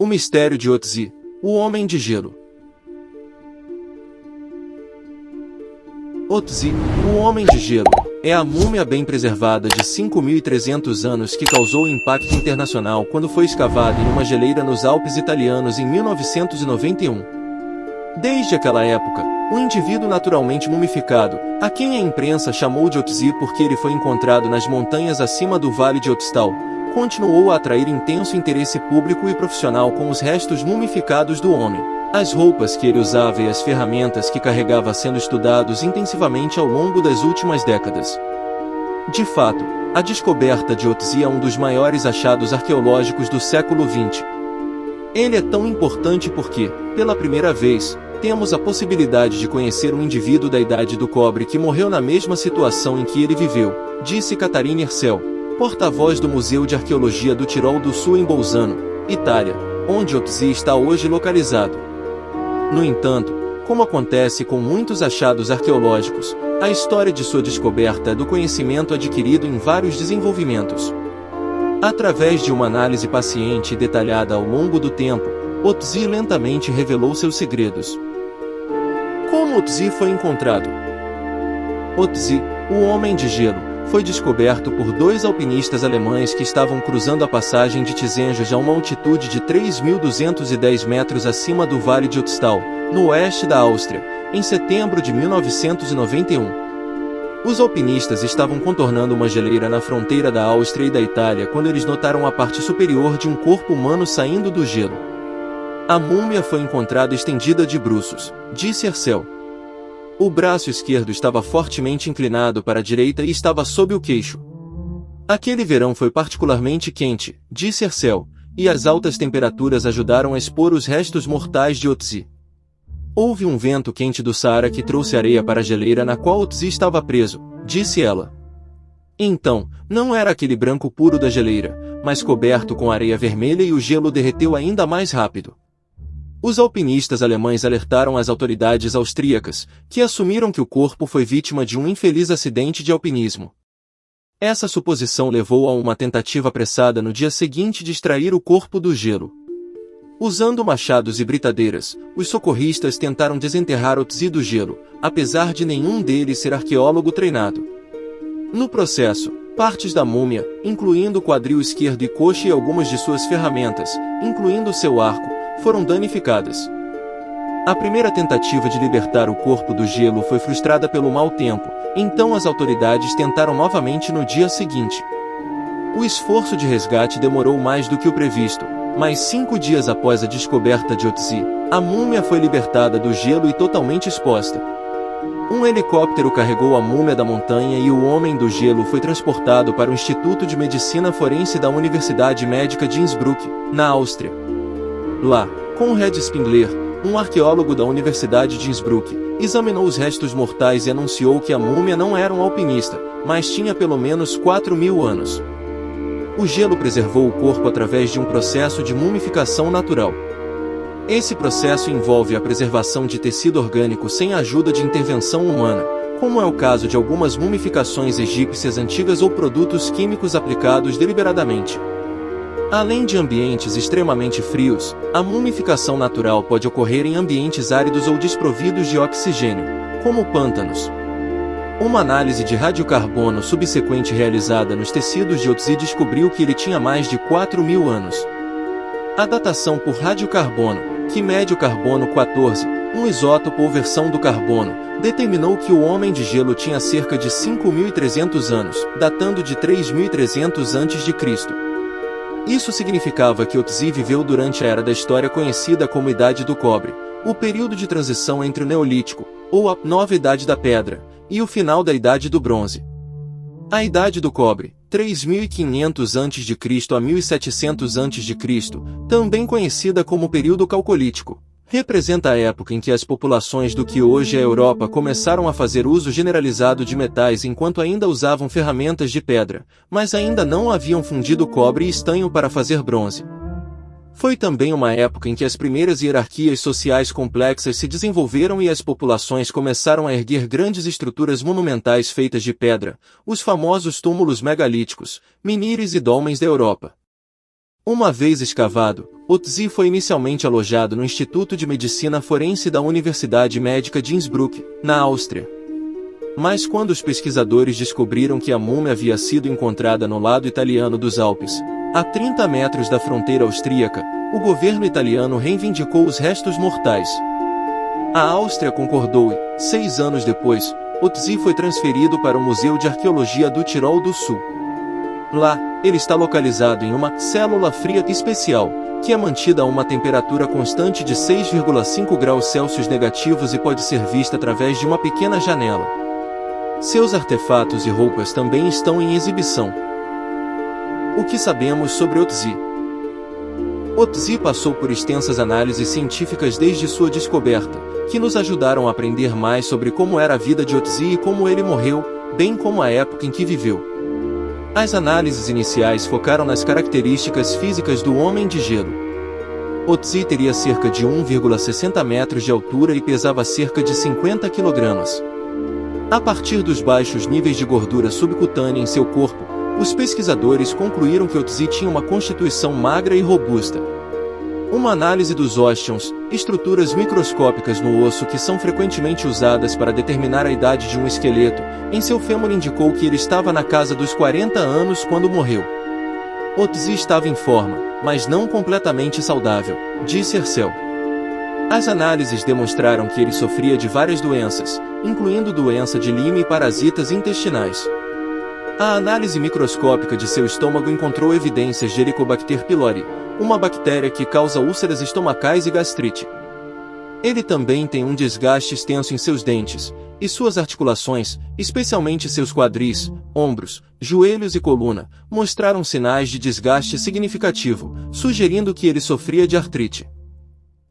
O mistério de Otzi, o homem de gelo. Otzi, o homem de gelo, é a múmia bem preservada de 5.300 anos que causou impacto internacional quando foi escavada em uma geleira nos Alpes italianos em 1991. Desde aquela época, um indivíduo naturalmente mumificado, a quem a imprensa chamou de Otzi porque ele foi encontrado nas montanhas acima do Vale de Otzdal, continuou a atrair intenso interesse público e profissional com os restos mumificados do homem, as roupas que ele usava e as ferramentas que carregava sendo estudados intensivamente ao longo das últimas décadas. De fato, a descoberta de Otzi é um dos maiores achados arqueológicos do século XX. Ele é tão importante porque, pela primeira vez, temos a possibilidade de conhecer um indivíduo da Idade do Cobre que morreu na mesma situação em que ele viveu, disse Catarina Herzl, porta-voz do Museu de Arqueologia do Tirol do Sul em Bolzano, Itália, onde Otzi está hoje localizado. No entanto, como acontece com muitos achados arqueológicos, a história de sua descoberta é do conhecimento adquirido em vários desenvolvimentos. Através de uma análise paciente e detalhada ao longo do tempo, Otzi lentamente revelou seus segredos. Como Otzi foi encontrado? Otzi, o homem de gelo, foi descoberto por dois alpinistas alemães que estavam cruzando a passagem de Tizenges a uma altitude de 3.210 metros acima do Vale de Otzdal, no oeste da Áustria, em setembro de 1991. Os alpinistas estavam contornando uma geleira na fronteira da Áustria e da Itália quando eles notaram a parte superior de um corpo humano saindo do gelo. A múmia foi encontrada estendida de bruços, disse Herzl. O braço esquerdo estava fortemente inclinado para a direita e estava sob o queixo. Aquele verão foi particularmente quente, disse Herzl, e as altas temperaturas ajudaram a expor os restos mortais de Otzi. Houve um vento quente do Saara que trouxe areia para a geleira na qual Otzi estava preso, disse ela. Então, não era aquele branco puro da geleira, mas coberto com areia vermelha e o gelo derreteu ainda mais rápido. Os alpinistas alemães alertaram as autoridades austríacas, que assumiram que o corpo foi vítima de um infeliz acidente de alpinismo. Essa suposição levou a uma tentativa apressada no dia seguinte de extrair o corpo do gelo. Usando machados e britadeiras, os socorristas tentaram desenterrar Otzi do gelo, apesar de nenhum deles ser arqueólogo treinado. No processo, partes da múmia, incluindo o quadril esquerdo e coxa e algumas de suas ferramentas, incluindo seu arco, foram danificadas. A primeira tentativa de libertar o corpo do gelo foi frustrada pelo mau tempo, então as autoridades tentaram novamente no dia seguinte. O esforço de resgate demorou mais do que o previsto, mas 5 dias após a descoberta de Otzi, a múmia foi libertada do gelo e totalmente exposta. Um helicóptero carregou a múmia da montanha e o homem do gelo foi transportado para o Instituto de Medicina Forense da Universidade Médica de Innsbruck, na Áustria. Lá, Konrad Spindler, um arqueólogo da Universidade de Innsbruck, examinou os restos mortais e anunciou que a múmia não era um alpinista, mas tinha pelo menos 4.000 anos. O gelo preservou o corpo através de um processo de mumificação natural. Esse processo envolve a preservação de tecido orgânico sem a ajuda de intervenção humana, como é o caso de algumas mumificações egípcias antigas ou produtos químicos aplicados deliberadamente. Além de ambientes extremamente frios, a mumificação natural pode ocorrer em ambientes áridos ou desprovidos de oxigênio, como pântanos. Uma análise de radiocarbono subsequente realizada nos tecidos de Otzi descobriu que ele tinha mais de 4.000 anos. A datação por radiocarbono, que mede o carbono 14, um isótopo ou versão do carbono, determinou que o homem de gelo tinha cerca de 5.300 anos, datando de 3.300 a.C. Isso significava que Otzi viveu durante a era da história conhecida como Idade do Cobre, o período de transição entre o Neolítico, ou a Nova Idade da Pedra, e o final da Idade do Bronze. A Idade do Cobre, 3.500 a.C. a 1.700 a.C., também conhecida como período calcolítico, representa a época em que as populações do que hoje é a Europa começaram a fazer uso generalizado de metais enquanto ainda usavam ferramentas de pedra, mas ainda não haviam fundido cobre e estanho para fazer bronze. Foi também uma época em que as primeiras hierarquias sociais complexas se desenvolveram e as populações começaram a erguer grandes estruturas monumentais feitas de pedra, os famosos túmulos megalíticos, menires e dólmens da Europa. Uma vez escavado, Otzi foi inicialmente alojado no Instituto de Medicina Forense da Universidade Médica de Innsbruck, na Áustria. Mas quando os pesquisadores descobriram que a múmia havia sido encontrada no lado italiano dos Alpes, a 30 metros da fronteira austríaca, o governo italiano reivindicou os restos mortais. A Áustria concordou e, 6 anos depois, Otzi foi transferido para o Museu de Arqueologia do Tirol do Sul. Lá, ele está localizado em uma célula fria especial, que é mantida a uma temperatura constante de 6,5 graus Celsius negativos e pode ser vista através de uma pequena janela. Seus artefatos e roupas também estão em exibição. O que sabemos sobre Otzi? Otzi passou por extensas análises científicas desde sua descoberta, que nos ajudaram a aprender mais sobre como era a vida de Otzi e como ele morreu, bem como a época em que viveu. As análises iniciais focaram nas características físicas do homem de gelo. Otzi teria cerca de 1,60 metros de altura e pesava cerca de 50 kg. A partir dos baixos níveis de gordura subcutânea em seu corpo, os pesquisadores concluíram que Otzi tinha uma constituição magra e robusta. Uma análise dos ósteons, estruturas microscópicas no osso que são frequentemente usadas para determinar a idade de um esqueleto, em seu fêmur indicou que ele estava na casa dos 40 anos quando morreu. Otzi estava em forma, mas não completamente saudável, disse Hercel. As análises demonstraram que ele sofria de várias doenças, incluindo doença de Lyme e parasitas intestinais. A análise microscópica de seu estômago encontrou evidências de Helicobacter pylori, uma bactéria que causa úlceras estomacais e gastrite. Ele também tem um desgaste extenso em seus dentes, e suas articulações, especialmente seus quadris, ombros, joelhos e coluna, mostraram sinais de desgaste significativo, sugerindo que ele sofria de artrite.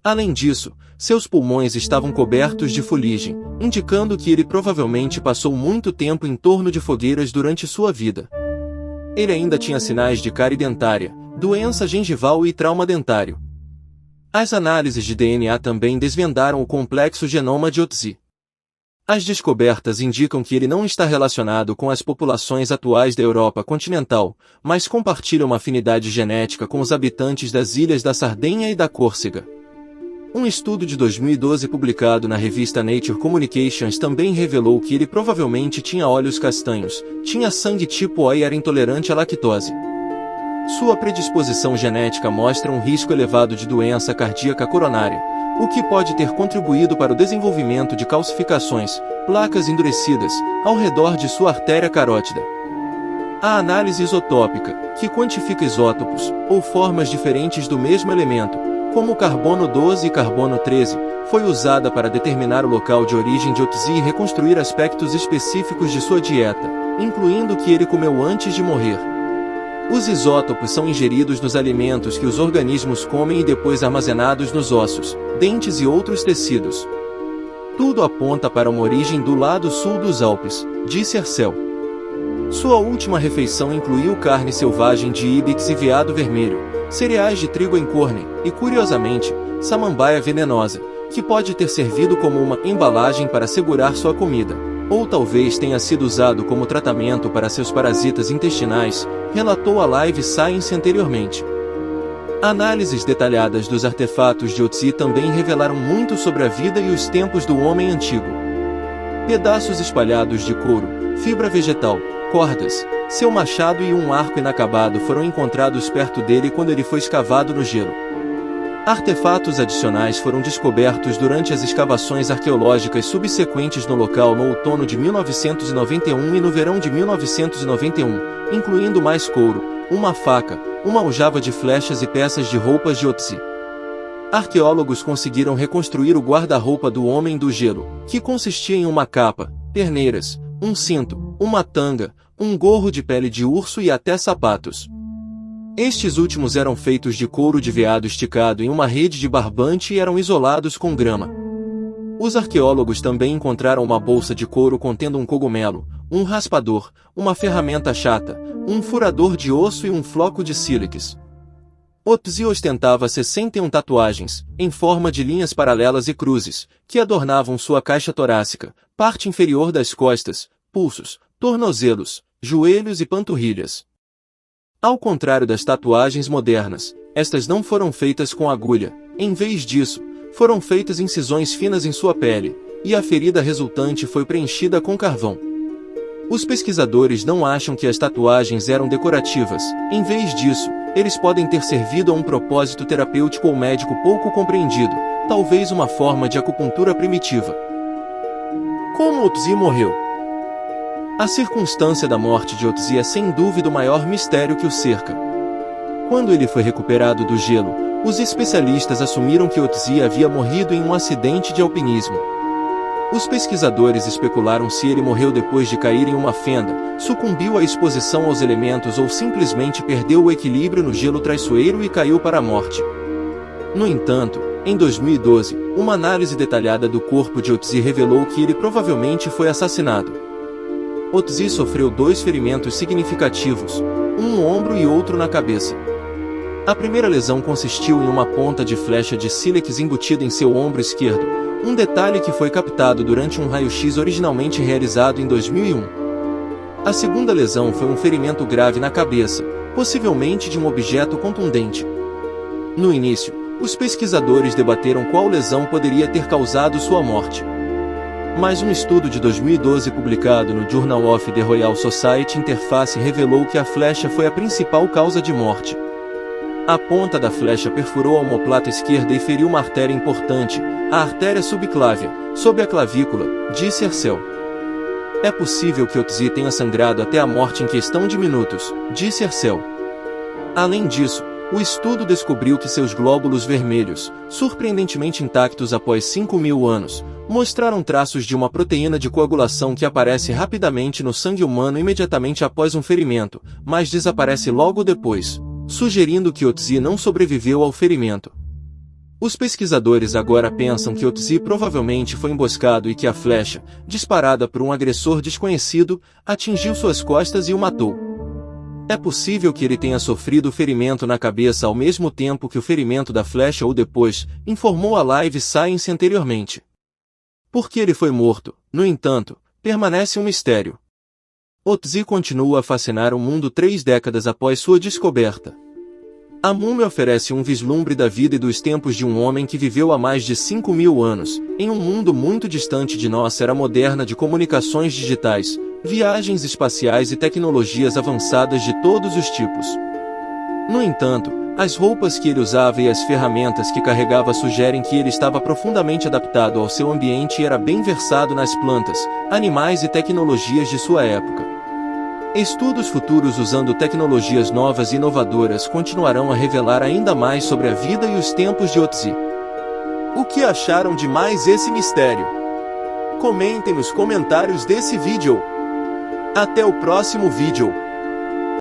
Além disso, seus pulmões estavam cobertos de fuligem, indicando que ele provavelmente passou muito tempo em torno de fogueiras durante sua vida. Ele ainda tinha sinais de cárie dentária, doença gengival e trauma dentário. As análises de DNA também desvendaram o complexo genoma de Otzi. As descobertas indicam que ele não está relacionado com as populações atuais da Europa continental, mas compartilha uma afinidade genética com os habitantes das ilhas da Sardenha e da Córcega. Um estudo de 2012 publicado na revista Nature Communications também revelou que ele provavelmente tinha olhos castanhos, tinha sangue tipo O e era intolerante à lactose. Sua predisposição genética mostra um risco elevado de doença cardíaca coronária, o que pode ter contribuído para o desenvolvimento de calcificações, placas endurecidas, ao redor de sua artéria carótida. A análise isotópica, que quantifica isótopos, ou formas diferentes do mesmo elemento, como o carbono 12 e carbono 13, foi usada para determinar o local de origem de Otzi e reconstruir aspectos específicos de sua dieta, incluindo o que ele comeu antes de morrer. Os isótopos são ingeridos nos alimentos que os organismos comem e depois armazenados nos ossos, dentes e outros tecidos. Tudo aponta para uma origem do lado sul dos Alpes, disse Hercel. Sua última refeição incluiu carne selvagem de ibex e veado vermelho, cereais de trigo em corne, e curiosamente, samambaia venenosa, que pode ter servido como uma embalagem para segurar sua comida, ou talvez tenha sido usado como tratamento para seus parasitas intestinais, relatou a Live Science anteriormente. Análises detalhadas dos artefatos de Otzi também revelaram muito sobre a vida e os tempos do homem antigo. Pedaços espalhados de couro, fibra vegetal, cordas, seu machado e um arco inacabado foram encontrados perto dele quando ele foi escavado no gelo. Artefatos adicionais foram descobertos durante as escavações arqueológicas subsequentes no local no outono de 1991 e no verão de 1991, incluindo mais couro, uma faca, uma aljava de flechas e peças de roupas de Otzi. Arqueólogos conseguiram reconstruir o guarda-roupa do homem do gelo, que consistia em uma capa, perneiras, um cinto, uma tanga, um gorro de pele de urso e até sapatos. Estes últimos eram feitos de couro de veado esticado em uma rede de barbante e eram isolados com grama. Os arqueólogos também encontraram uma bolsa de couro contendo um cogumelo, um raspador, uma ferramenta chata, um furador de osso e um floco de sílex. Otzi ostentava 61 tatuagens, em forma de linhas paralelas e cruzes, que adornavam sua caixa torácica, parte inferior das costas, pulsos, tornozelos, joelhos e panturrilhas. Ao contrário das tatuagens modernas, estas não foram feitas com agulha. Em vez disso, foram feitas incisões finas em sua pele, e a ferida resultante foi preenchida com carvão. Os pesquisadores não acham que as tatuagens eram decorativas. Em vez disso, eles podem ter servido a um propósito terapêutico ou médico pouco compreendido, talvez uma forma de acupuntura primitiva. Como Otzi morreu? A circunstância da morte de Otzi é sem dúvida o maior mistério que o cerca. Quando ele foi recuperado do gelo, os especialistas assumiram que Otzi havia morrido em um acidente de alpinismo. Os pesquisadores especularam se ele morreu depois de cair em uma fenda, sucumbiu à exposição aos elementos ou simplesmente perdeu o equilíbrio no gelo traiçoeiro e caiu para a morte. No entanto, em 2012, uma análise detalhada do corpo de Otzi revelou que ele provavelmente foi assassinado. Otzi sofreu 2 ferimentos significativos, um no ombro e outro na cabeça. A primeira lesão consistiu em uma ponta de flecha de sílex embutida em seu ombro esquerdo, um detalhe que foi captado durante um raio-x originalmente realizado em 2001. A segunda lesão foi um ferimento grave na cabeça, possivelmente de um objeto contundente. No início, os pesquisadores debateram qual lesão poderia ter causado sua morte. Mas um estudo de 2012 publicado no Journal of the Royal Society Interface revelou que a flecha foi a principal causa de morte. A ponta da flecha perfurou a omoplata esquerda e feriu uma artéria importante, a artéria subclávia, sob a clavícula, disse Hercel. É possível que Otzi tenha sangrado até a morte em questão de minutos, disse Hercel. Além disso, o estudo descobriu que seus glóbulos vermelhos, surpreendentemente intactos após 5.000 anos, mostraram traços de uma proteína de coagulação que aparece rapidamente no sangue humano imediatamente após um ferimento, mas desaparece logo depois, sugerindo que Otzi não sobreviveu ao ferimento. Os pesquisadores agora pensam que Otzi provavelmente foi emboscado e que a flecha, disparada por um agressor desconhecido, atingiu suas costas e o matou. É possível que ele tenha sofrido o ferimento na cabeça ao mesmo tempo que o ferimento da flecha ou depois, informou a Live Science anteriormente. Por que ele foi morto, no entanto, permanece um mistério. Otzi continua a fascinar o mundo 3 décadas após sua descoberta. A múmia oferece um vislumbre da vida e dos tempos de um homem que viveu há mais de 5.000 anos, em um mundo muito distante de nossa era moderna de comunicações digitais, viagens espaciais e tecnologias avançadas de todos os tipos. No entanto, as roupas que ele usava e as ferramentas que carregava sugerem que ele estava profundamente adaptado ao seu ambiente e era bem versado nas plantas, animais e tecnologias de sua época. Estudos futuros usando tecnologias novas e inovadoras continuarão a revelar ainda mais sobre a vida e os tempos de Otzi. O que acharam de mais esse mistério? Comentem nos comentários desse vídeo. Até o próximo vídeo.